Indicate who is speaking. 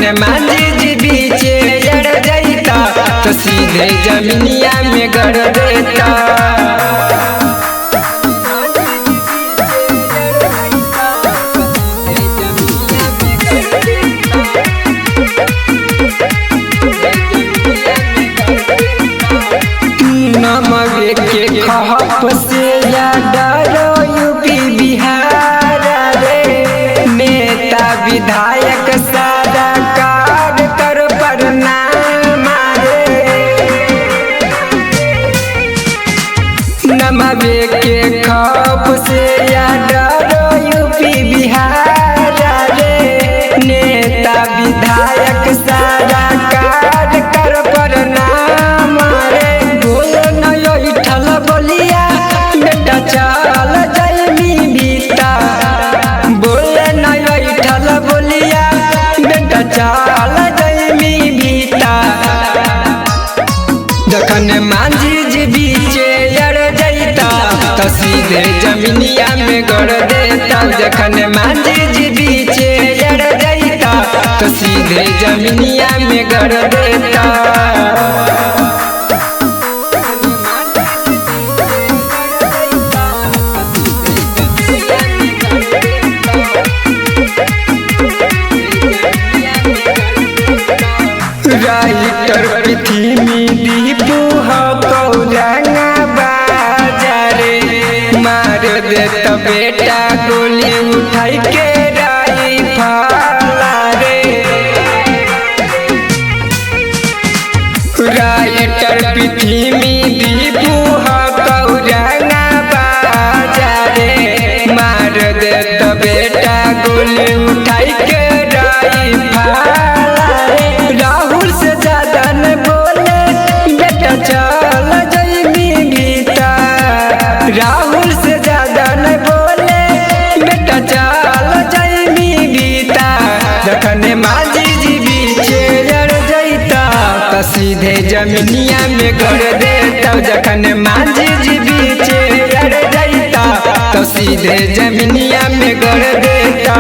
Speaker 1: जखन मांझी जी बीचे अड़ जाता तो सीधे जमीनिया में गड़ देता। नमक के खहप से या डरो यूपी बिहार रे, नेता विधायक सारा कार कर प्रणाम रे। नमक के खहप से या डरो यूपी बिहार रे, नेता विधायक सारा कार कर प्रणाम रे। चल जैमी भीता बोले नहीं ठल बोलिया बेटा चल जैमी भीता। जखन मांझी जी बीचे अड़ जाता तो सीधे जमीनिया में गड़ देता। जखन मांझी जी बीचे अड़ जाता तो सीधे जमीनिया में गड़ देता। राइटर पृथ्वी दीपू कौरंगा बाजारे, मार देत बेटा गोली उठाई के राइफल रे। राइटर पृथ्वी दीपू कौरंगा बाजारे, मार देत बेटा गोली उठाई के राइफल। चल जैमी भीता राहुल से ज्यादा न बोले बेटा चल जैमी भीता। जखन मांझी जी बीचे अड़ जाता तो सीधे जमीनिया में गड़ देता। जखन मांझी जी बीचे अड़ जाता तो सीधे जमीनिया में गड़ देता।